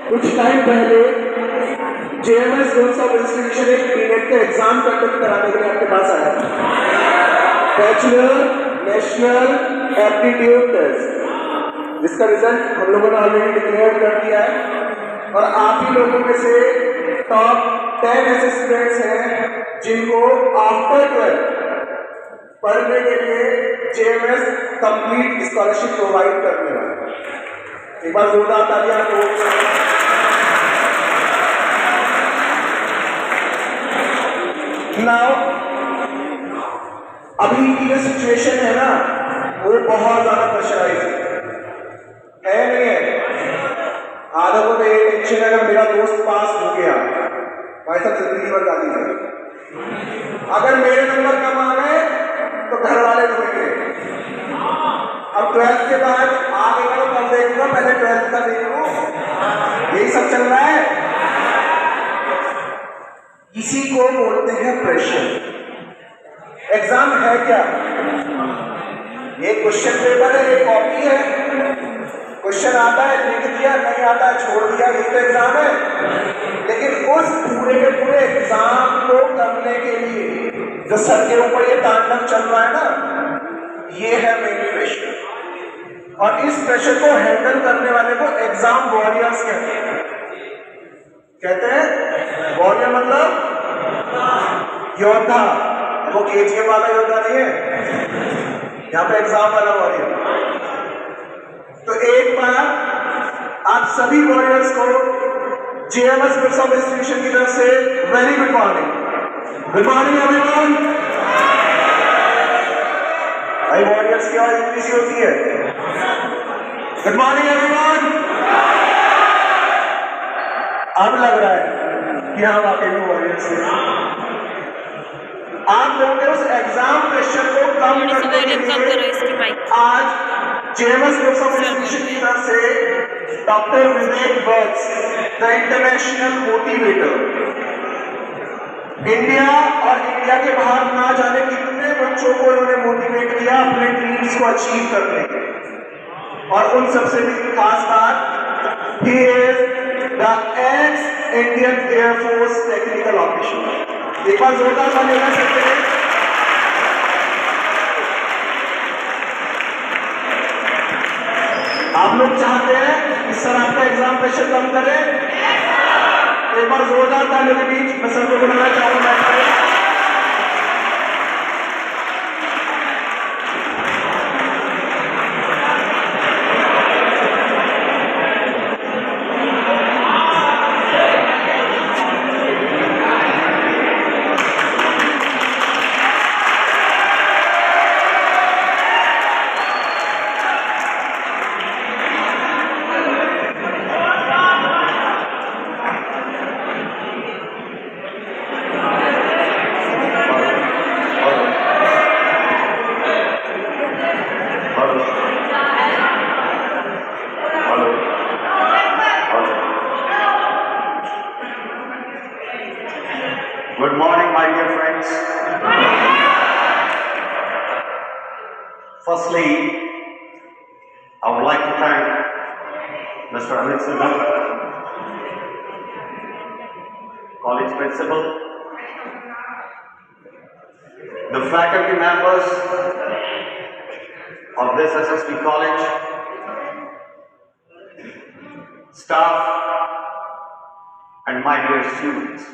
कुछ टाइम पहले JMS course of institution एक नीट का एग्जाम कंडक्ट कराने के लिए आपके पास आया, बैचलर नेशनल एप्टीट्यूड टेस्ट, जिसका रिजल्ट हम लोगों ने ऑलरेडी डिक्लेयर कर दिया है। और आप ही लोगों में से टॉप 10 ऐसे स्टूडेंट्स हैं जिनको आफ्टर 12 पढ़ने के लिए जेएमएस कंप्लीट स्कॉलरशिप प्रोवाइड करने वाला है। एक बार जोरदार तालियां हो। नाउ अभी की जो सिचुएशन है ना, वो बहुत ज्यादा प्रेशराइज है नहीं है? आधा को तो ये टेंशन है, अगर मेरा दोस्त पास हो गया भाई साहब जिंदगी भर गाली है, अगर मेरे नंबर कम आ गए तो घर वाले रोएंगे। अब 12th के बाद आगे का तो कब देखूंगा, पहले 12th का देखूं, यही सब चल रहा है। इसी को बोलते हैं प्रेशर। एग्जाम है क्या? ये क्वेश्चन पेपर है, ये कॉपी है, क्वेश्चन आता है लिख दिया, नहीं आता है छोड़ दिया, ये तो एग्जाम है। लेकिन उस पूरे के पूरे एग्जाम को करने के लिए जो सर के ऊपर ये तांडव चल रहा है ना, ये है मेन प्रेशर। और इस प्रेशर को हैंडल करने वाले को एग्जाम वॉरियर्स कहते हैं। कहते हैं वॉरियर मतलब योद्धा, वो केजीएफ वाला योद्धा नहीं है, यहाँ पे एग्जाम वाला वॉरियर। तो एक बार आप सभी वॉरियर्स को जेएमएस कोर्स ऑफ इंस्टीट्यूशन की तरफ से very good morning. Good morning everyone. भाई वॉरियर्स की आवाज इतनी सी होती है। Good morning everyone. अब लग रहा है कि हाँ वाकई में वॉरियर्स हैं। आप लोगों के उस एग्जाम प्रेशर को कम करने के लिए आज जेएमएस कोर्स ऑफ इंस्टीट्यूशन की तरफ से doctor Vivek birds, the international motivator, India और इंडिया के बाहर ना जाने कितने बच्चों को उन्होंने मोटिवेट किया अपने ड्रीम्स को अचीव करने के। और उन सबसे भी खास बात, he is the x Indian air force technical officer. एक बार जोरदार ताली बजा सकते हैं। आप लोग चाहते हैं कि सर आपका एग्जाम प्रेशर कम करे? तो एक बार जोरदार तालियों के बीच मैं सर को बुलाना चाहूंगा। Good morning, my dear friends. Firstly, I would like to thank Mr. Amit Sinha, college principal, the faculty members of this SSB college, staff, and my dear students.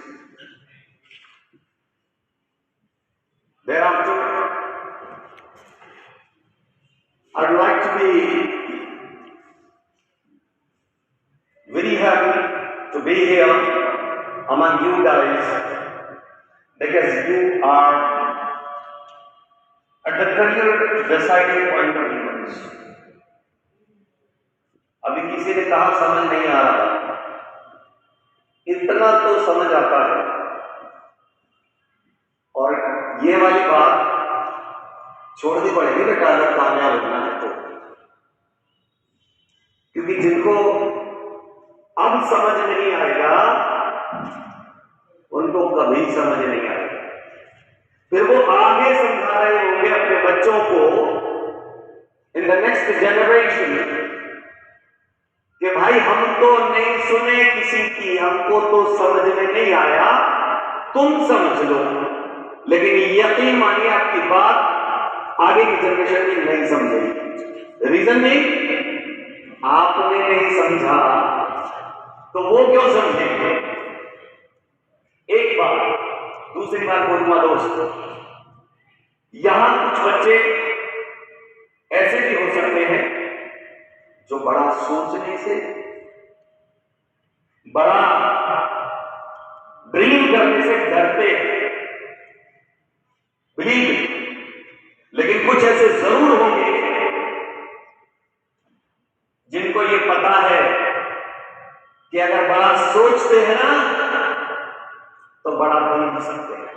Thereafter, I'd like to be very happy to be here among you guys, because you are at the career deciding point of view. अभी किसी ने कहा समझ नहीं आ रहा, इतना तो समझ आता है। और ये वाली बात छोड़नी पड़ेगी बेटा अगर कामयाब होना है तो, क्योंकि जिनको अब समझ नहीं आएगा उनको कभी समझ नहीं आएगा। फिर वो आगे समझा रहे होंगे अपने बच्चों को इन द नेक्स्ट जनरेशन कि भाई हम तो नहीं सुने कि हमको तो समझ में नहीं आया, तुम समझ लो, लेकिन यकीन मानिए आपकी बात आगे की जनरेशन में नहीं समझेगी। रीजन नहीं, आपने नहीं समझा तो वो क्यों समझेंगे? एक बार, दूसरी बार बोलूंगा दोस्त, यहां कुछ बच्चे ऐसे भी हो सकते हैं जो बड़ा सोचने से, बड़ा ड्रीम करने से डरते हैं, बिलीव। लेकिन कुछ ऐसे जरूर होंगे जिनको ये पता है कि अगर बड़ा सोचते हैं ना तो बड़ा बन भी सकते हैं।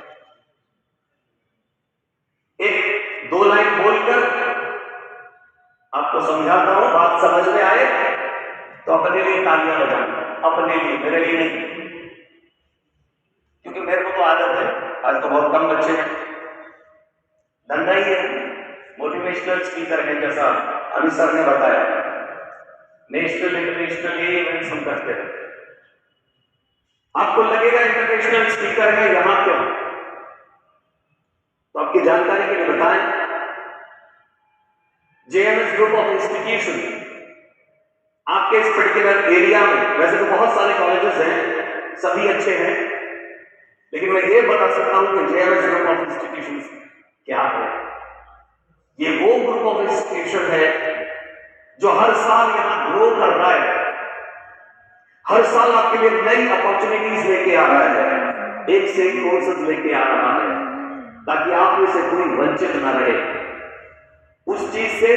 एक दो लाइन बोलकर आपको समझाता हूं, बात समझ में आए तो अपने लिए तालियां बजाना, अपने लिए, मेरे लिए नहीं, क्योंकि मेरे को तो आदत है, आज तो बहुत कम बच्चे हैं, धंधा ही है, मोटिवेशनल स्पीकर है, जैसा अभी सर ने बताया, नेशनल इंटरनेशनल ये इवेंट्स हम करते हैं। आपको लगेगा इंटरनेशनल स्पीकर है यहां क्यों, तो आपकी जानकारी के लिए बताएं, जेएमएस ग्रुप ऑफ इंस्टीट्यूशन आपके इस पर्टिकुलर एरिया में, वैसे तो बहुत सारे कॉलेजेस हैं, सभी अच्छे हैं, लेकिन मैं ये बता सकता हूं कि जेएमएस ग्रुप ऑफ इंस्टीट्यूशन क्या है। ये वो ग्रुप ऑफ इंस्टीट्यूशन है जो हर साल यहां ग्रो कर रहा है, हर साल आपके लिए नई अपॉर्चुनिटीज लेके आ रहा है, एक से एक कोर्सेज लेके आ रहा है, ताकि आप में से कोई वंचित ना रहे उस चीज से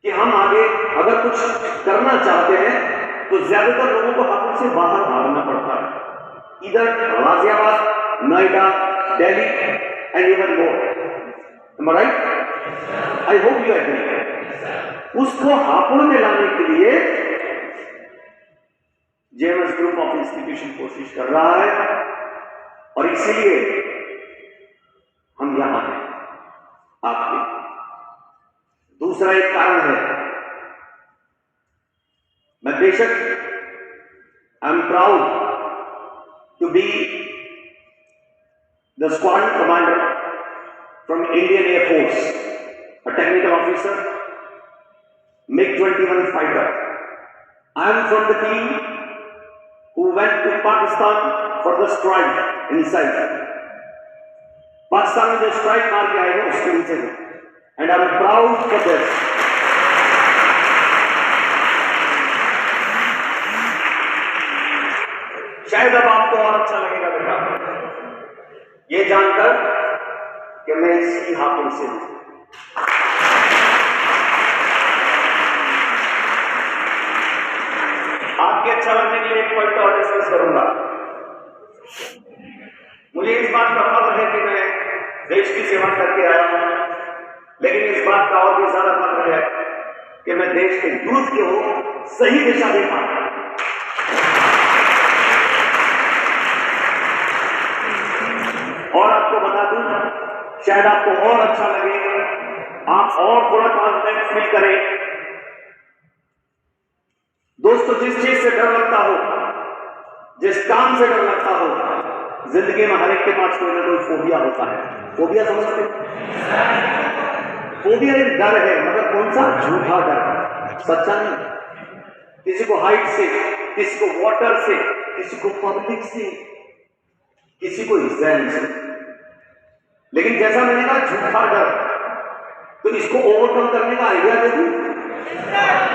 कि हम आगे अगर कुछ करना चाहते हैं तो ज्यादातर लोगों को हाथों से बाहर भागना पड़ता है, इधर Ghaziabad, Noida, Delhi and even more. Am I right? I hope you agree. उसको हापुड़ में लाने के लिए जेएमएस ग्रुप ऑफ इंस्टीट्यूशन कोशिश कर रहा है और इसीलिए हम यहां हैं आपके। दूसरा एक कारण है, मैं बेशक I am proud to be the squadron commander from Indian Air Force, a technical officer, MiG-21 fighter. I am from the team who went to Pakistan for the strike inside. Pakistan में जो strike मार के आए हैं उसके नीचे हैं, and I am proud for this. शायद अब आपको और अच्छा लगेगा बेटा ये जानकर कि मैं इसी हापुड़ से हूं। आपके अच्छा लगने के लिए एक पॉइंट और डिस्कस करूंगा। मुझे इस बात का फख्र है कि मैं देश की सेवा करके आया हूं, लेकिन इस बात का और भी ज्यादा फख्र है कि मैं देश के यूथ को सही दिशा दे पाऊं। और आपको बता दूं, शायद आपको और अच्छा लगे, आप और थोड़ा कॉन्फिडेंस फील करें। दोस्तों, जिस चीज से डर लगता हो, जिस काम से डर लगता हो, जिंदगी में हर एक के पास कोई ना कोई फोबिया होता है। फोबिया समझते हो? फोबिया एक डर है, मगर कौन सा? झूठा डर, सच्चा नहीं। किसी को हाइट से, किसी को वाटर से, किसी को पब्लिक से, किसी को एग्जाम से। लेकिन जैसा मैंने कहा झूठा डर, तो इसको ओवरकम करने का आइडिया दे दूं?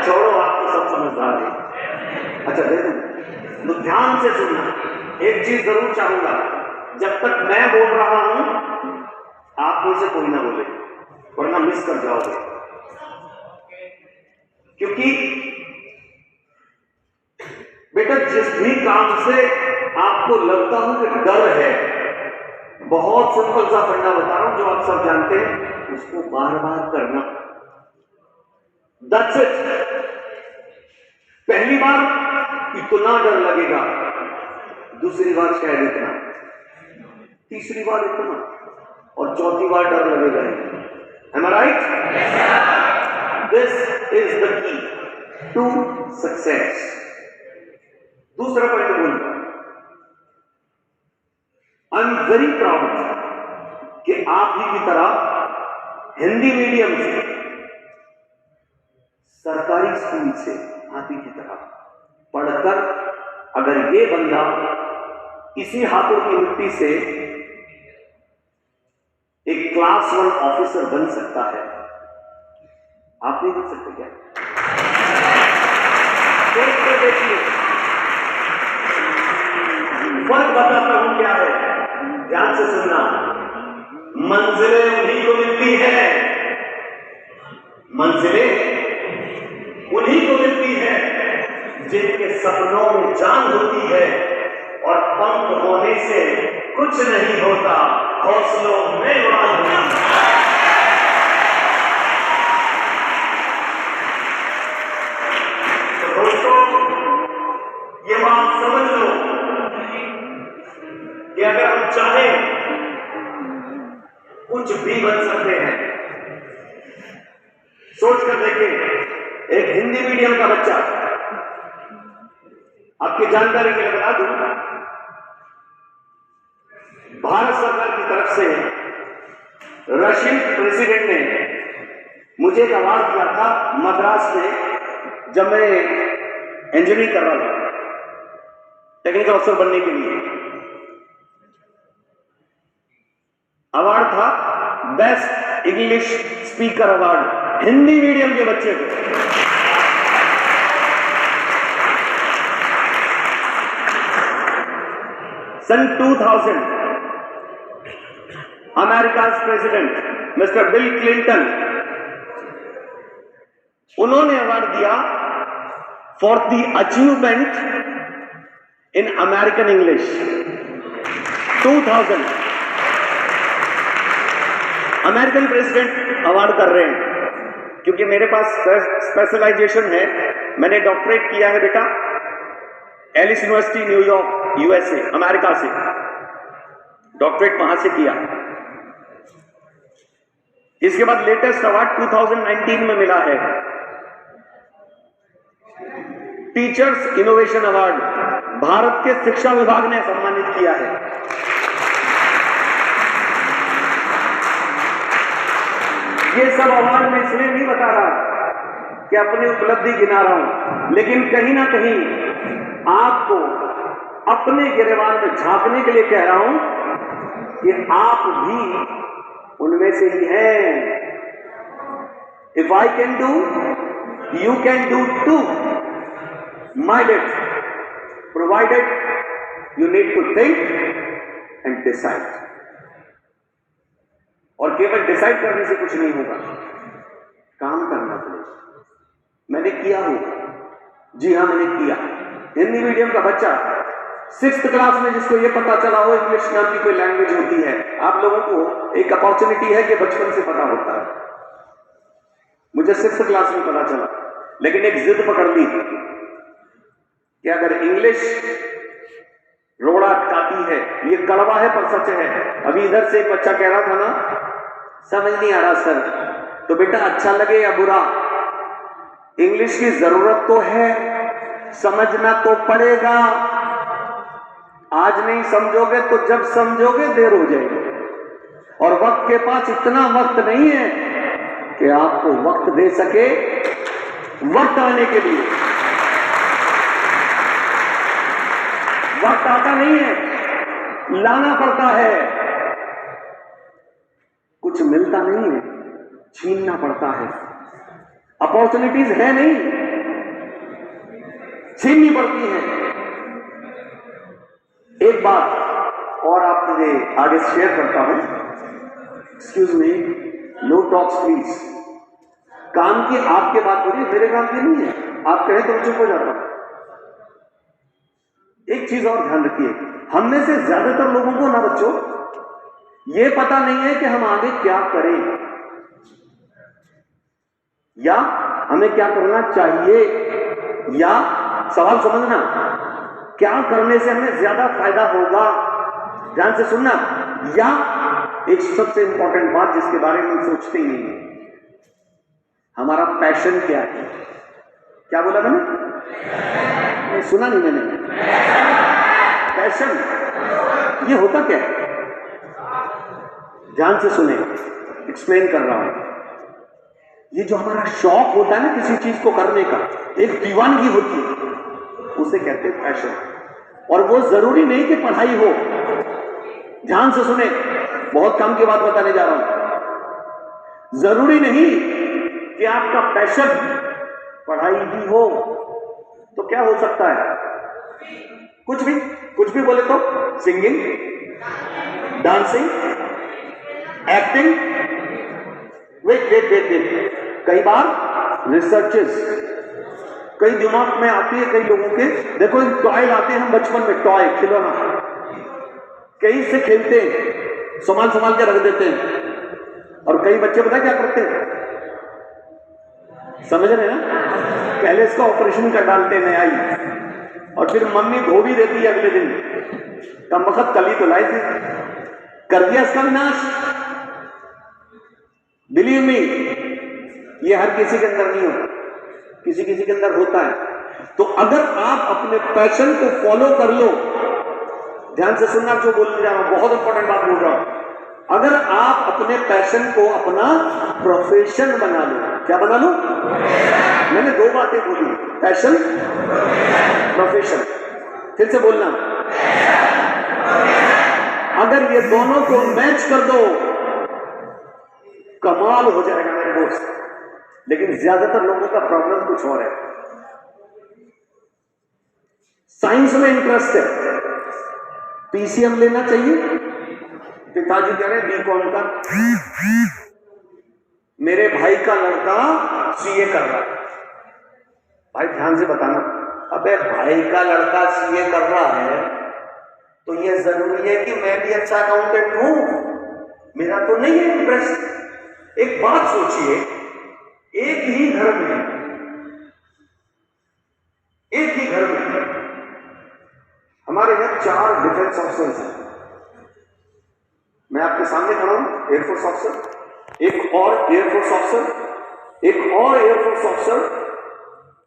छोड़ो, आप तो सब समझदार हैं। अच्छा दे दूं? तो ध्यान से सुनना, एक चीज जरूर चाहूंगा, जब तक मैं बोल रहा हूं आप में से कोई ना बोले, वरना मिस कर जाओगे। क्योंकि बेटा जिस भी काम से आपको लगता हो कि डर है, बहुत सिंपल सा फंडा बता रहा हूं जो आप सब जानते हैं, उसको बार बार करना। That's it. पहली बार इतना डर लगेगा, दूसरी बार शायद इतना, तीसरी बार इतना, और चौथी बार डर लगेगा। Am I right? This is the key to success. दूसरा पॉइंट बोलूंगा, आई एम वेरी प्राउड कि आप ही की तरह हिंदी मीडियम से, सरकारी स्कूल से आप ही की तरह पढ़कर अगर ये बंदा इसी हाथों की मिट्टी से एक क्लास 1 ऑफिसर बन सकता है, आप नहीं बन सकते क्या? सोच कर देखिए, फर्क बताता हूं क्या है, ध्यान से सुनना। मंजिलें उन्हीं को मिलती है, मंजिलें उन्हीं को मिलती है जिनके सपनों में जान होती है, और पंख होने से कुछ नहीं होता, हौसलों में उड़ान होती है। तो दोस्तों, ये बात समझ लो कि अगर हम चाहें कुछ भी बन सकते हैं। सोच कर देखें, एक हिंदी मीडियम का बच्चा, आपकी जानकारी के लिए बता दूं, भारत सरकार की तरफ से रशियन प्रेसिडेंट ने मुझे एक अवार्ड दिया था मद्रास में, जब मैं इंजीनियरिंग कर रहा था, टेक्निकल अफसर बनने के लिए। अवार्ड था best English speaker award, Hindi medium के बच्चे को। सन 2000 America president mister bill Clinton, उन्होंने अवार्ड दिया for the achievement in American English 2000। American president award कर रहे हैं क्योंकि मेरे पास स्पेशलाइजेशन है, मैंने डॉक्टरेट किया है बेटा Ellis university New York USA, America से डॉक्टरेट वहां से किया। इसके बाद लेटेस्ट अवार्ड 2019 में मिला है, टीचर्स इनोवेशन अवार्ड, भारत के शिक्षा विभाग ने सम्मानित किया है। ये सब अवार्ड मैं इसलिए नहीं बता रहा कि अपनी उपलब्धि गिना रहा हूं, लेकिन कहीं ना कहीं आपको अपने गिरेबान में झांकने के लिए कह रहा हूं कि आप भी उनमें से ही हैं। If I can do, you can do too, my date, provided you need to think and decide. और केवल डिसाइड करने से कुछ नहीं होगा, काम करना पड़ेगा। मैंने किया हूं, जी हां मैंने किया। हिंदी मीडियम का बच्चा 6th क्लास में जिसको ये पता चला हो इंग्लिश नाम की कोई लैंग्वेज होती है, आप लोगों को एक अपॉर्चुनिटी है कि बचपन से पता होता है। मुझे 6th क्लास में पता चला, लेकिन एक जिद पकड़ ली कि अगर इंग्लिश रोड़ा अटकाती है, ये कड़वा है पर सच है। अभी इधर से एक बच्चा कह रहा था ना, समझ नहीं आ रहा सर, तो बेटा अच्छा लगे या बुरा, इंग्लिश की जरूरत तो है, समझना तो पड़ेगा। आज नहीं समझोगे तो जब समझोगे देर हो जाएगी, और वक्त के पास इतना वक्त नहीं है कि आपको वक्त दे सके वक्त आने के लिए। वक्त आता नहीं है, लाना पड़ता है। कुछ मिलता नहीं है, छीनना पड़ता है। अपॉर्चुनिटीज है नहीं, छीननी पड़ती है। एक बात और आप मुझे आगे शेयर करता हूं। Excuse me, no talks please. काम की आपके बात हो रही है, मेरे काम की नहीं है। आप कहें तो चुप हो जाता हूं। एक चीज और ध्यान रखिए, हम में से ज्यादातर लोगों को ना बच्चों ये पता नहीं है कि हम आगे क्या करें या हमें क्या करना चाहिए, या सवाल समझना, क्या करने से हमें ज्यादा फायदा होगा, ध्यान से सुनना, या एक सबसे इंपॉर्टेंट बात जिसके बारे में हम सोचते ही नहीं, हमारा पैशन क्या है। क्या बोला मैंने? सुना नहीं मैंने। पैशन ये होता क्या है? ध्यान से सुने, एक्सप्लेन कर रहा हूं। ये जो हमारा शौक होता है ना किसी चीज को करने का, एक दीवानगी होती है, उसे कहते हैं पैशन। और वो जरूरी नहीं कि पढ़ाई हो। ध्यान से सुने, बहुत काम की बात बताने जा रहा हूं। जरूरी नहीं कि आपका पैशन पढ़ाई ही हो। तो क्या हो सकता है? कुछ भी बोले तो, सिंगिंग, डांसिंग, एक्टिंग, वेट, कई बार रिसर्चेस, कई दिमाग में आती है कई लोगों के। देखो इन टॉय लाते हैं हम बचपन में, टॉय खिलौना, कई से खेलते हैं, संभाल के रख देते हैं। और कई बच्चे पता क्या करते हैं, समझ रहे हैं ना? पहले इसका ऑपरेशन कर डालते हैं नया ही, और फिर मम्मी धो भी देती है अगले दिन। कम वक्त कल ही तो लाई थी, कर दिया इसका विनाश। बिलीव मी, ये हर किसी के अंदर नहीं होता, किसी के अंदर होता है। तो अगर आप अपने पैशन को फॉलो कर लो, ध्यान से सुनना जो बोलने जा रहा हूं, बहुत इंपॉर्टेंट बात बोल रहा हूं। अगर आप अपने पैशन को अपना प्रोफेशन बना लो, क्या बना लो? मैंने दो बातें बोली, पैशन, प्रोफेशन। फिर से बोलना, अगर ये दोनों को मैच कर दो, कमाल हो जाएगा मेरे दोस्त। लेकिन ज्यादातर लोगों का प्रॉब्लम कुछ और है। साइंस में इंटरेस्ट है, पीसीएम लेना चाहिए, पिताजी कह रहे बीकॉम का, मेरे भाई का लड़का सीए कर रहा है। भाई ध्यान से बताना, अबे भाई का लड़का सीए कर रहा है तो ये जरूरी है कि मैं भी अच्छा अकाउंटेंट हूं? मेरा तो नहीं है इंटरेस्ट। एक बात सोचिए, एक ही घर में हमारे यहां 4 डिफेंस ऑफिसर्स हैं। मैं आपके सामने खड़ा हूं, एयरफोर्स ऑफिसर, एक और एयरफोर्स ऑफिसर, एक और एयरफोर्स ऑफिसर,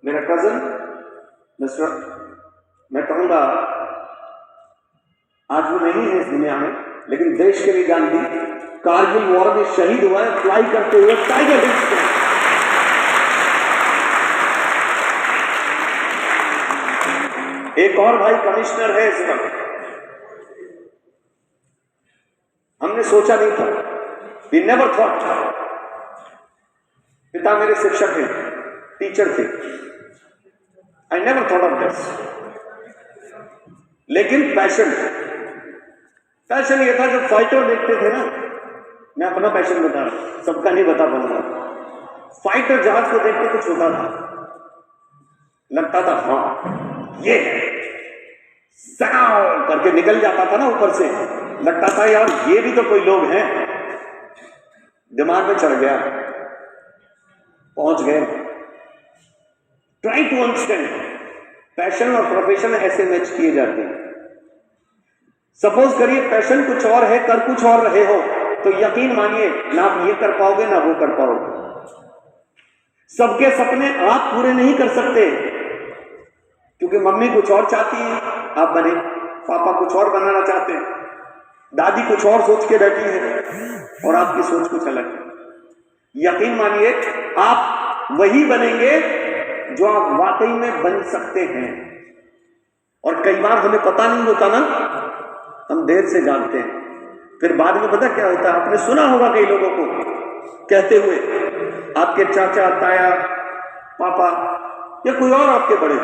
मेरा कजन मिस्टर, मैं कहूंगा आज वो नहीं है इस दुनिया में, लेकिन देश के लिए जान दी, कारगिल वॉर में शहीद हुआ है फ्लाई करते हुए टाइगर हिल्स पे। एक और भाई कमिश्नर है इस वक्त। हमने सोचा नहीं था, वी नेवर थॉट। पिता मेरे शिक्षक थे, टीचर थे, I never thought of this. लेकिन पैशन ये था, जब फाइटर देखते थे ना, मैं अपना पैशन बता रहा हूं, सबका नहीं बता पाऊंगा। फाइटर जहाज को देखते कुछ होता था, लगता था हाँ ये साउंड करके निकल जाता था ना ऊपर से, लगता था यार ये भी तो कोई लोग हैं। दिमाग में चढ़ गया, पहुंच गए। ट्राई टू अंडरस्टैंड, पैशन और प्रोफेशन ऐसे मैच किए जाते हैं। सपोज करिए पैशन कुछ और है, कर कुछ और रहे हो, तो यकीन मानिए ना आप ये कर पाओगे ना वो कर पाओगे। सबके सपने आप पूरे नहीं कर सकते, क्योंकि मम्मी कुछ और चाहती है आप बने, पापा कुछ और बनाना चाहते हैं, दादी कुछ और सोच के बैठी है और आपकी सोच कुछ अलग है। यकीन मानिए आप वही बनेंगे जो आप वाकई में बन सकते हैं। और कई बार हमें पता नहीं होता ना, हम देर से जानते हैं, फिर बाद में पता क्या होता है। आपने सुना होगा कई लोगों को कहते हुए, आपके चाचा, ताया, पापा या कोई और आपके बड़े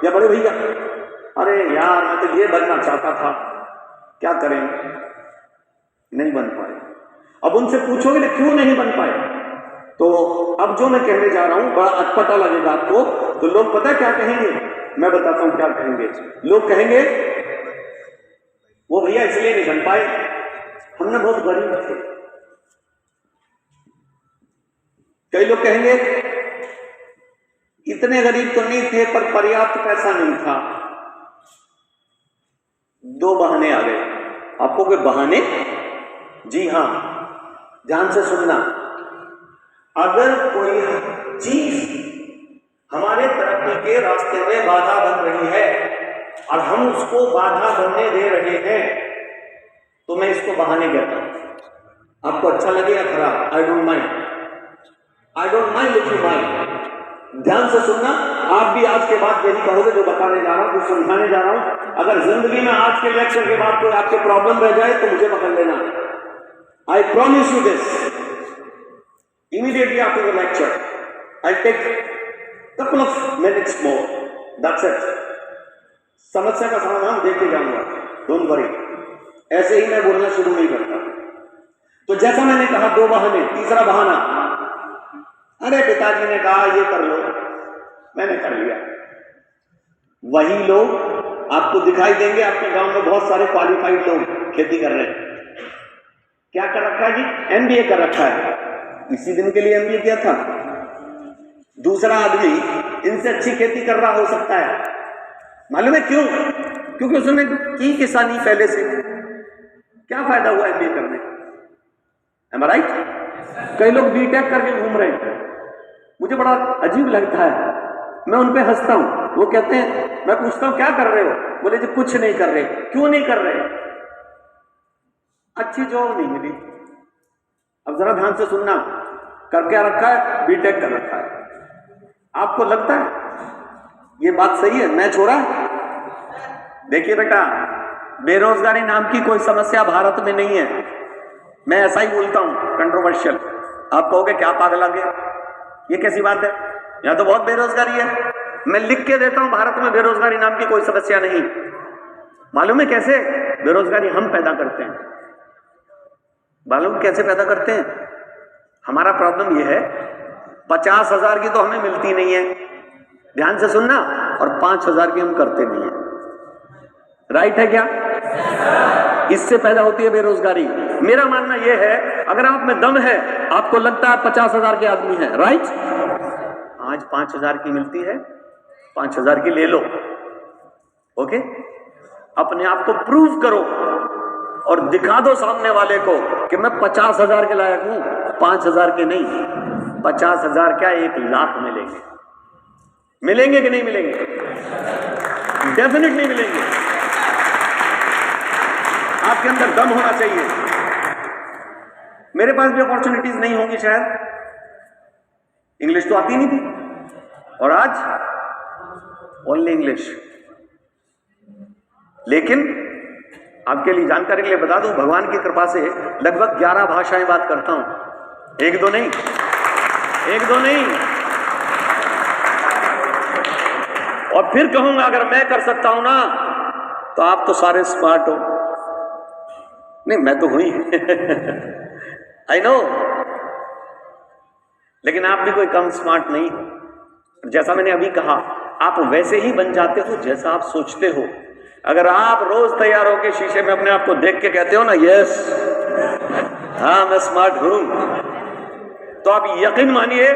या बड़े भैया, अरे यार मैं तो ये बनना चाहता था, क्या करें, नहीं बन पाए। अब उनसे पूछोगे ना क्यों नहीं बन पाए, तो अब जो मैं कहने जा रहा हूं बड़ा अटपटा लगेगा आपको। तो लोग पता क्या कहेंगे, मैं बताता हूं क्या कहेंगे। लोग कहेंगे वो भैया इसलिए नहीं बन पाए, हमने बहुत गरीब थे। कई लोग कहेंगे इतने गरीब तो नहीं थे पर पर्याप्त पैसा नहीं था। 2 बहाने आ गए। आपको कोई बहाने? जी हां, ध्यान से सुनना। अगर कोई चीज हमारे तरक्की के रास्ते में बाधा बन रही है और हम उसको बाधा बनने दे रहे हैं, तो मैं इसको बहाने कहता हूं। आपको अच्छा लगे या खराब, I don't mind, I don't mind if you mind. ध्यान से सुनना, आप भी आज के बाद यही कहोगे जो बताने जा रहा हूं, कुछ समझाने जा रहा हूं। अगर जिंदगी में आज के लेक्चर के बाद कोई आपके प्रॉब्लम रह जाए तो मुझे पकड़ लेना, I promise you this. Immediately after the lecture I take couple of minutes more, that's it। समस्या का समाधान देके जाऊंगा, डोंट वरी। ऐसे ही मैं बोलना शुरू नहीं करता। तो जैसा मैंने कहा, 2 बहाने। तीसरा बहाना, अरे पिताजी ने कहा ये कर लो, मैंने कर लिया। वही लोग आपको दिखाई देंगे, आपके गांव में बहुत सारे क्वालिफाइड लोग खेती कर रहे हैं। क्या कर रखा है जी? एमबीए कर रखा है। इसी दिन के लिए एमबीए किया था। दूसरा आदमी इनसे अच्छी खेती कर रहा हो सकता है। मालूम है क्यों? क्योंकि उसने की किसानी पहले से। क्या फायदा हुआ एमबीए करने? Am I right? कई लोग बीटेक करके घूम रहे हैं, मुझे बड़ा अजीब लगता है। मैं उन पे हंसता हूं। वो कहते हैं, मैं पूछता हूं क्या कर रहे हो? बोले जी कुछ नहीं कर रहे। क्यों नहीं कर रहे? अच्छी जॉब नहीं मिली। अब जरा ध्यान से सुनना, कर क्या रखा है? बीटेक कर रखा है। आपको लगता है ये बात सही है? मैं छोड़ा? देखिए बेटा, बेरोजगारी नाम की कोई समस्या भारत में नहीं है। मैं ऐसा ही बोलता हूं, कंट्रोवर्शियल। आप कहोगे क्या पागल आ गया, ये कैसी बात है? यहां तो बहुत बेरोजगारी है। मैं लिख के देता हूं, भारत में बेरोजगारी नाम की कोई समस्या नहीं। मालूम है कैसे? बेरोजगारी हम पैदा करते हैं। मालूम कैसे पैदा करते हैं? हमारा प्रॉब्लम यह है, 50,000 की तो हमें मिलती नहीं है, ध्यान से सुनना, और 5,000 की हम करते नहीं है। राइट है क्या? इससे पैदा होती है बेरोजगारी। मेरा मानना यह है, अगर आप में दम है, आपको लगता है 50,000 के आदमी है, राइट? आज 5,000 की मिलती है, 5,000 की ले लो। ओके? अपने आप को प्रूव करो और दिखा दो सामने वाले को कि मैं 50,000 के लायक हूं, 5,000 के नहीं। 50,000 क्या, 1,00,000 मिलेंगे। मिलेंगे कि नहीं मिलेंगे? डेफिनेटली मिलेंगे। आपके अंदर दम होना चाहिए। मेरे पास भी अपॉर्चुनिटीज नहीं होंगी शायद, इंग्लिश तो आती नहीं थी, और आज ओनली इंग्लिश। लेकिन आपके लिए जानकारी के लिए बता दूं, भगवान की कृपा से लगभग 11 भाषाएं बात करता हूं। एक दो नहीं, एक दो नहीं। और फिर कहूंगा, अगर मैं कर सकता हूं ना, तो आप तो सारे स्मार्ट हो। नहीं, मैं तो हुई आई नो, लेकिन आप भी कोई कम स्मार्ट नहीं हो। जैसा मैंने अभी कहा, आप वैसे ही बन जाते हो जैसा आप सोचते हो। अगर आप रोज तैयार होकर शीशे में अपने आप को देख के कहते हो ना, यस हाँ मैं स्मार्ट हूं, तो आप यकीन मानिए,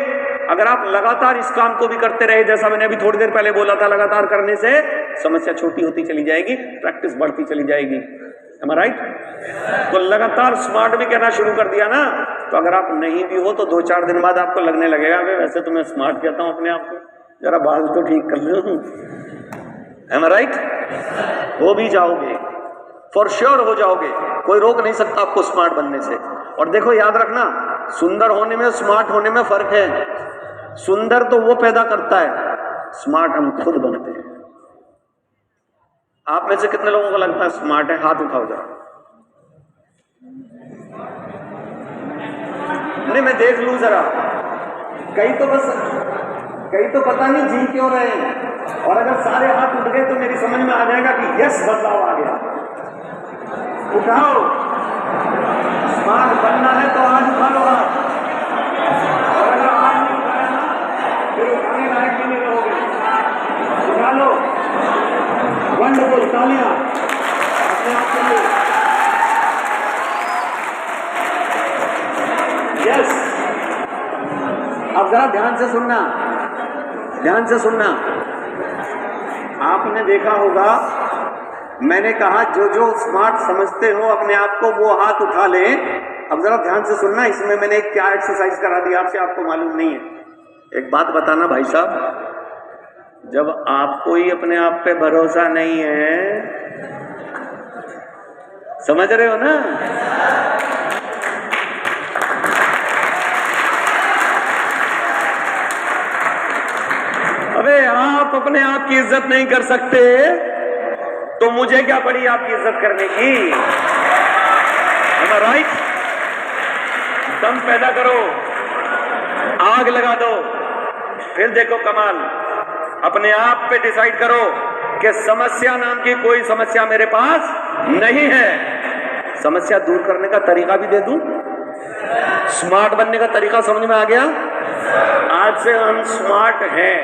अगर आप लगातार इस काम को भी करते रहे, जैसा मैंने अभी थोड़ी देर पहले बोला था, लगातार करने से समस्या छोटी होती चली जाएगी, प्रैक्टिस बढ़ती चली जाएगी। Am I right? तो लगातार स्मार्ट भी कहना शुरू कर दिया ना, तो अगर आप नहीं भी हो तो 2-4 दिन बाद आपको लगने लगेगा, वैसे तो मैं स्मार्ट कहता हूं अपने आप को, जरा बाल तो ठीक कर लो। Am I right? हो भी जाओगे, फॉर श्योर हो जाओगे, कोई रोक नहीं सकता आपको स्मार्ट बनने से। और देखो, याद रखना, सुंदर होने में स्मार्ट होने में फर्क है। सुंदर तो वो पैदा करता है, स्मार्ट हम खुद बनते हैं। आप में से कितने लोगों को लगता है स्मार्ट है? हाथ उठाओ जरा। नहीं, मैं देख लूं जरा। कई तो पता नहीं जी क्यों रहे हैं, और अगर सारे हाथ उठ गए तो मेरी समझ में आ जाएगा कि यस, बदलाव आ गया। उठाओ, स्मार्ट बनना है तो आज उठा लो हाथ। और अगर आज नहीं उठाया ना, फिर उठाने लायक भी नहीं रहोगे। उठा लो। वंडरफुल, तालियां अपने आप के लिए। यस, अब जरा ध्यान से सुनना, ध्यान से सुनना। आपने देखा होगा, मैंने कहा जो जो स्मार्ट समझते हो अपने आप को, वो हाथ उठा लें। अब जरा ध्यान से सुनना, इसमें मैंने क्या एक्सरसाइज करा दी आपसे, आपको मालूम नहीं है। एक बात बताना भाई साहब, जब आपको ही अपने आप पे भरोसा नहीं है, समझ रहे हो ना? अबे आप अपने आप की इज्जत नहीं कर सकते तो मुझे क्या पड़ी आपकी इज्जत करने की? राइट? दम पैदा करो, आग लगा दो, फिर देखो कमाल। अपने आप पे डिसाइड करो कि समस्या नाम की कोई समस्या मेरे पास नहीं है। समस्या दूर करने का तरीका भी दे दूं? स्मार्ट बनने का तरीका समझ में आ गया? आज से हम स्मार्ट हैं।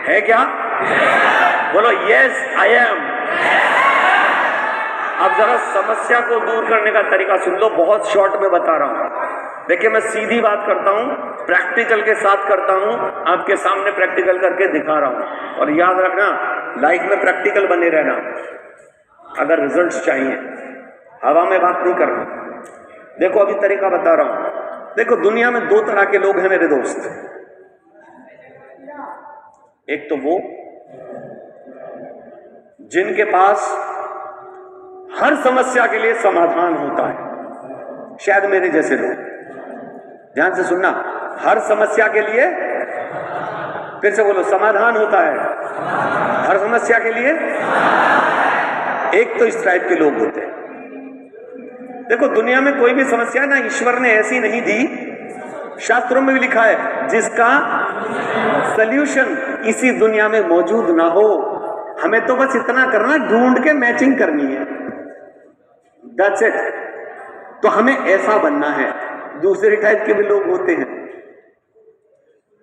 है क्या? बोलो यस आई एम। अब जरा समस्या को दूर करने का तरीका सुन लो, बहुत शॉर्ट में बता रहा हूं। देखिए मैं सीधी बात करता हूं, प्रैक्टिकल के साथ करता हूं, आपके सामने प्रैक्टिकल करके दिखा रहा हूं। और याद रखना, लाइफ में प्रैक्टिकल बने रहना अगर रिजल्ट्स चाहिए, हवा में बात नहीं करना। देखो अभी तरीका बता रहा हूं। देखो दुनिया में दो तरह के लोग हैं मेरे दोस्त। एक तो वो जिनके पास हर समस्या के लिए समाधान होता है, शायद मेरे जैसे लोग। ध्यान से सुनना, हर समस्या के लिए, फिर से बोलो, समाधान होता है हर समस्या के लिए। एक तो इस टाइप के लोग होते हैं। देखो दुनिया में कोई भी समस्या ना ईश्वर ने ऐसी नहीं दी, शास्त्रों में भी लिखा है जिसका सल्यूशन इसी दुनिया में मौजूद ना हो। हमें तो बस इतना करना, ढूंढ के मैचिंग करनी है, दैट्स इट। तो हमें ऐसा बनना है। दूसरे टाइप के भी लोग होते हैं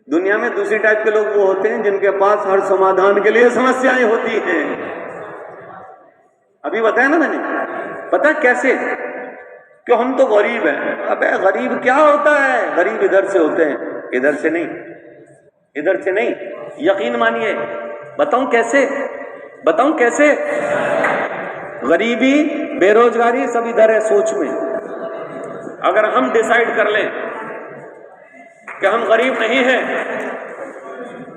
दुनिया में। दूसरी टाइप के लोग वो होते हैं जिनके पास हर समाधान के लिए समस्याएं होती हैं। अभी बताया ना मैंने, पता कैसे? क्यों? हम तो गरीब हैं। अबे गरीब क्या होता है? गरीब इधर से होते हैं, इधर से नहीं, इधर से नहीं। यकीन मानिए, बताऊं कैसे? बताऊं कैसे? गरीबी, बेरोजगारी सब इधर है सोच में। अगर हम डिसाइड कर लें कि हम गरीब नहीं हैं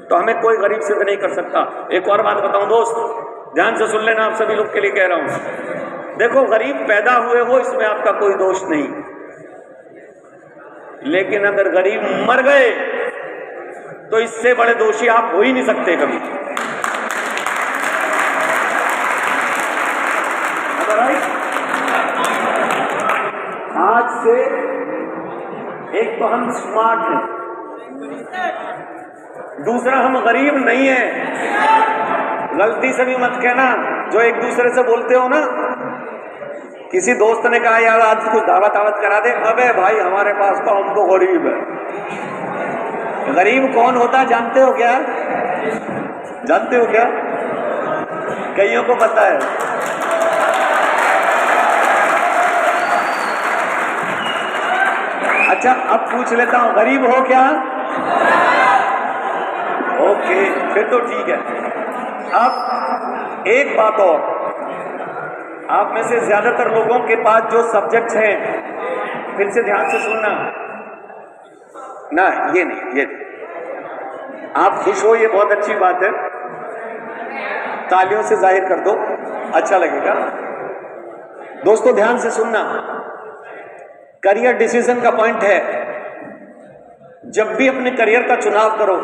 तो हमें कोई गरीब सिद्ध नहीं कर सकता। एक और बात बताऊं दोस्त, ध्यान से सुन लेना, आप सभी लोग के लिए कह रहा हूं। देखो गरीब पैदा हुए हो इसमें आपका कोई दोष नहीं, लेकिन अगर गरीब मर गए तो इससे बड़े दोषी आप हो ही नहीं सकते कभी। आज से एक तो हम स्मार्ट हैं, दूसरा हम गरीब नहीं है। गलती से भी मत कहना जो एक दूसरे से बोलते हो ना। किसी दोस्त ने कहा यार आज कुछ दावत दावत करा दे, अबे भाई हमारे पास तो, हम तो गरीब है। गरीब कौन होता है जानते हो क्या? जानते हो क्या? कईयों को पता है। अच्छा अब पूछ लेता हूं, गरीब हो क्या? ओके फिर तो ठीक है। अब एक बात और, आप में से ज्यादातर लोगों के पास जो सब्जेक्ट्स हैं, फिर से ध्यान से सुनना ना, ये नहीं, ये नहीं। आप खुश हो, ये बहुत अच्छी बात है, तालियों से जाहिर कर दो, अच्छा लगेगा। दोस्तों ध्यान से सुनना, करियर डिसीजन का पॉइंट है, जब भी अपने करियर का चुनाव करो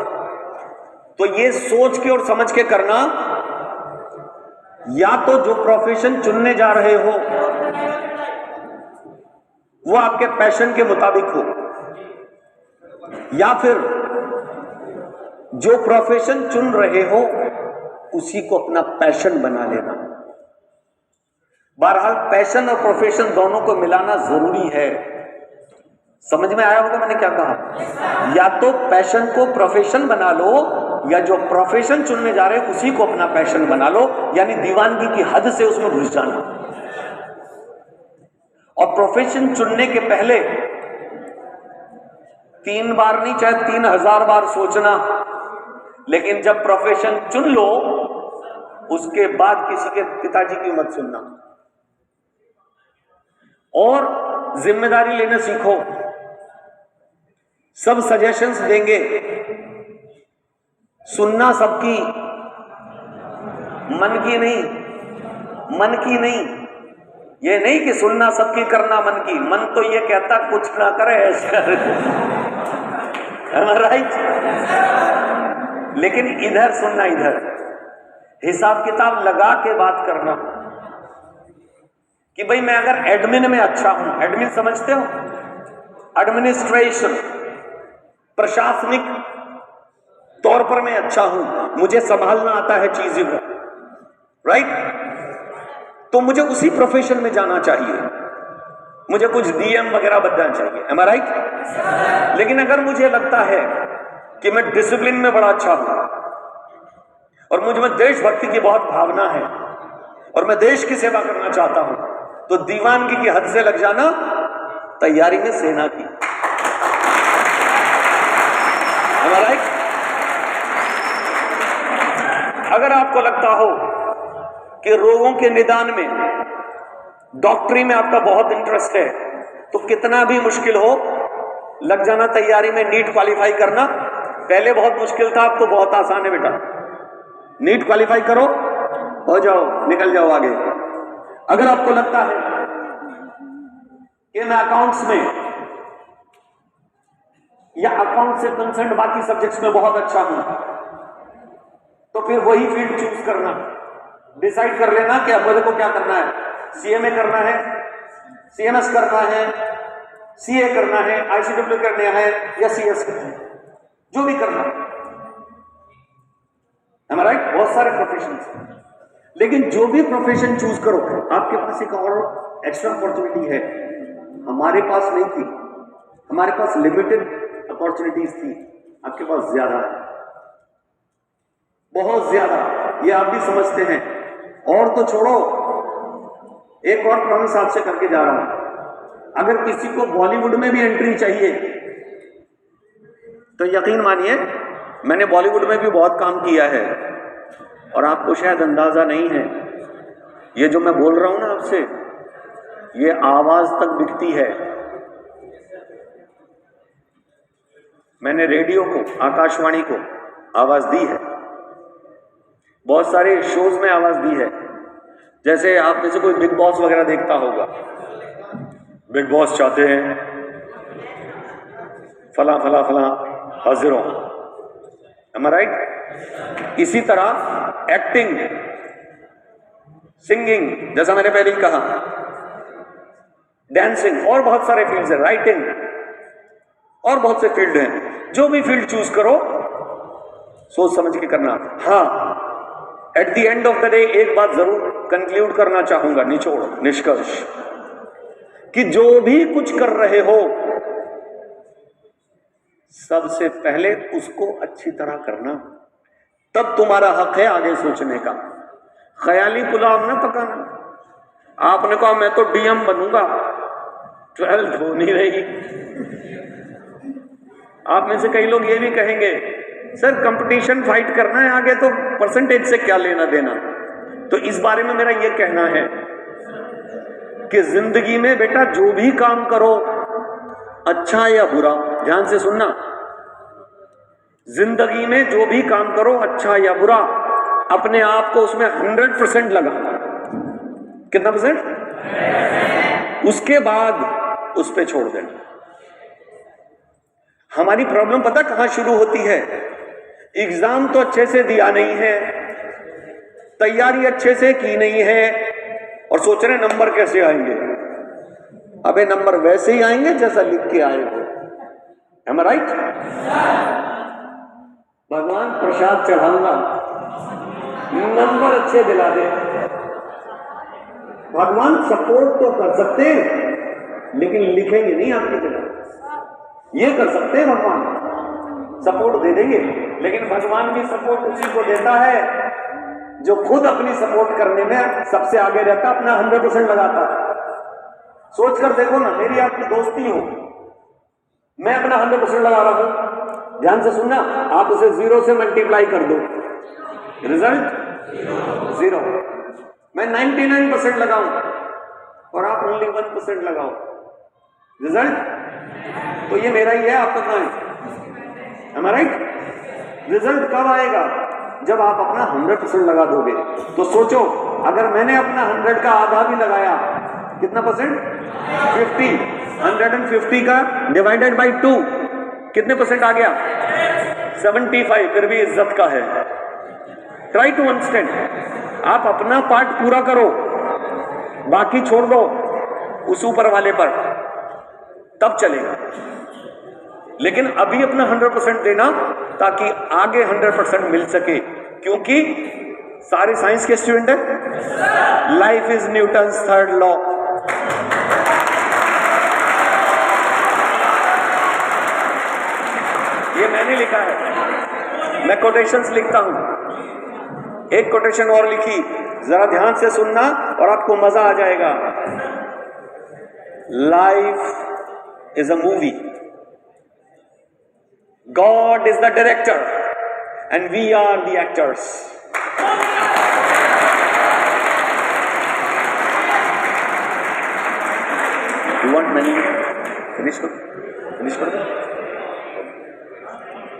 तो ये सोच के और समझ के करना, या तो जो प्रोफेशन चुनने जा रहे हो वो आपके पैशन के मुताबिक हो, या फिर जो प्रोफेशन चुन रहे हो उसी को अपना पैशन बना लेना। बहरहाल पैशन और प्रोफेशन दोनों को मिलाना जरूरी है। समझ में आया होगा मैंने क्या कहा? या तो पैशन को प्रोफेशन बना लो, या जो प्रोफेशन चुनने जा रहे हो उसी को अपना पैशन बना लो, यानी दीवानगी की हद से उसमें घुस जाना। और प्रोफेशन चुनने के पहले 3 बार नहीं, चाहे 3000 बार सोचना, लेकिन जब प्रोफेशन चुन लो उसके बाद किसी के पिताजी की मत सुनना और जिम्मेदारी लेना सीखो। सब सजेशंस देंगे, सुनना सबकी, मन की नहीं, मन की नहीं। ये नहीं कि सुनना सबकी करना मन की, मन तो ये कहता कुछ ना करे ऐसा, राइट? लेकिन इधर सुनना, इधर हिसाब किताब लगा के बात करना कि भाई मैं अगर एडमिन में अच्छा हूं, एडमिन समझते हो? एडमिनिस्ट्रेशन, प्रशासनिक तौर पर मैं अच्छा हूं, मुझे संभालना आता है चीजों को, राइट? तो मुझे उसी प्रोफेशन में जाना चाहिए, मुझे कुछ डीएम वगैरह बनना चाहिए, एम आई राइट? लेकिन अगर मुझे लगता है कि मैं डिसिप्लिन में बड़ा अच्छा हूं और मुझ में देशभक्ति की बहुत भावना है और मैं देश की सेवा करना चाहता हूं, तो दीवानगी की हद से लग जाना तैयारी में सेना की, एम आई राइट? अगर आपको लगता हो कि रोगों के निदान में, डॉक्टरी में आपका बहुत इंटरेस्ट है, तो कितना भी मुश्किल हो लग जाना तैयारी में। नीट क्वालिफाई करना पहले बहुत मुश्किल था, अब तो बहुत आसान है बेटा। नीट क्वालिफाई करो, हो जाओ, निकल जाओ आगे। अगर आपको लगता है कि मैं अकाउंट्स में या अकाउंट से कंसर्न बाकी सब्जेक्ट्स में बहुत अच्छा हूं, तो फिर वही फील्ड चूज करना, डिसाइड कर लेना कि अब मुझे को क्या करना है। सीएमए करना है, सीएमएस करना है, सीए करना है, आईसीडब्ल्यू करना है या सीएस करना है, जो भी करना है, राइट? बहुत सारे प्रोफेशन हैं, लेकिन जो भी प्रोफेशन चूज करो, आपके पास एक और एक्स्ट्रा अपॉर्चुनिटी है, हमारे पास नहीं थी। हमारे पास लिमिटेड अपॉर्चुनिटीज थी, आपके पास ज्यादा है, बहुत ज्यादा। ये आप भी समझते हैं। और तो छोड़ो, एक और प्रॉमिस आपसे करके जा रहा हूं, अगर किसी को बॉलीवुड में भी एंट्री चाहिए तो यकीन मानिए मैंने बॉलीवुड में भी बहुत काम किया है और आपको शायद अंदाजा नहीं है, ये जो मैं बोल रहा हूं ना आपसे, ये आवाज तक बिकती है। मैंने रेडियो को, आकाशवाणी को आवाज दी है, बहुत सारे शोज में आवाज दी है। जैसे आप में से कोई बिग बॉस वगैरह देखता होगा, बिग बॉस चाहते हैं फला फला फला हाजिर हो, एम आई राइट? इसी तरह एक्टिंग, सिंगिंग, जैसा मैंने पहले ही कहा, डांसिंग, और बहुत सारे फील्ड्स हैं, राइटिंग, और बहुत से फील्ड हैं। जो भी फील्ड चूज करो सोच समझ के करना। हाँ, at the end of the day एक बात जरूर कंक्लूड करना चाहूंगा, निचोड़, निष्कर्ष, कि जो भी कुछ कर रहे हो सबसे पहले उसको अच्छी तरह करना, तब तुम्हारा हक है आगे सोचने का। ख्याली पुलाव ना पकाना। आपने कहा मैं तो डीएम बनूंगा, 12th हो नहीं रही। आप में से कई लोग ये भी कहेंगे सर कंपटीशन फाइट करना है आगे, तो परसेंटेज से क्या लेना देना। तो इस बारे में मेरा ये कहना है कि जिंदगी में बेटा जो भी काम करो, अच्छा या बुरा, ध्यान से सुनना, जिंदगी में जो भी काम करो, अच्छा या बुरा, अपने आप को उसमें 100% लगा। कितना %? उसके बाद उस पे छोड़ देना। हमारी प्रॉब्लम पता कहां शुरू होती है? एग्जाम तो अच्छे से दिया नहीं है, तैयारी अच्छे से की नहीं है, और सोच रहे नंबर कैसे आएंगे। अबे नंबर वैसे ही आएंगे जैसा लिख के आए हो, एम आई राइट? भगवान प्रसाद चढ़ाऊंगा, नंबर अच्छे दिला दे। भगवान सपोर्ट तो कर सकते हैं, लेकिन लिखेंगे नहीं आपकी जगह। ये कर सकते हैं, भगवान सपोर्ट दे देंगे, लेकिन भगवान भी सपोर्ट उसी को देता है जो खुद अपनी सपोर्ट करने में सबसे आगे रहता, अपना 100% लगाता है। सोच कर देखो ना, मेरी आपकी दोस्ती हो, मैं अपना 100% लगा रहा हूं, ध्यान से सुनना, आप उसे 0 से मल्टीप्लाई कर दो, रिजल्ट 0। मैं 99% लगाऊं और आप ओनली 1% लगाओ, रिजल्ट तो ये मेरा ही है, आपका कहां है? एम आई राइट? रिजल्ट कब आएगा? जब आप अपना 100% लगा दोगे। तो सोचो, अगर मैंने अपना 100 का आधा भी लगाया, कितना परसेंट? 50। 150 का डिवाइडेड बाई 2 कितने परसेंट आ गया? 75। फिर भी इज्जत का है। Try to understand. आप अपना पार्ट पूरा करो, बाकी छोड़ दो उस ऊपर वाले पर, तब चलेगा। लेकिन अभी अपना 100% देना, ताकि आगे 100% मिल सके। क्योंकि सारे साइंस के स्टूडेंट है। Life is Newton's third law. ये मैंने लिखा है, मैं कोटेशंस लिखता हूं। एक कोटेशन और लिखी, जरा ध्यान से सुनना और आपको मजा आ जाएगा। Life is a movie, god is the director and we are the actors. You want money? Finish करो।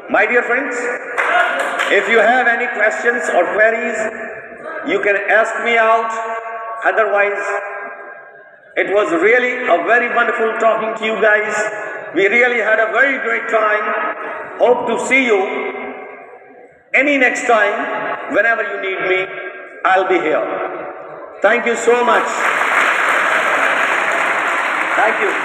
My dear friends, if you have any questions or queries, you can ask me out. Otherwise, it was really a very wonderful talking to you guys. We really had a very great time. Hope to see you any next time. Whenever you need me, I'll be here. Thank you so much. Thank you.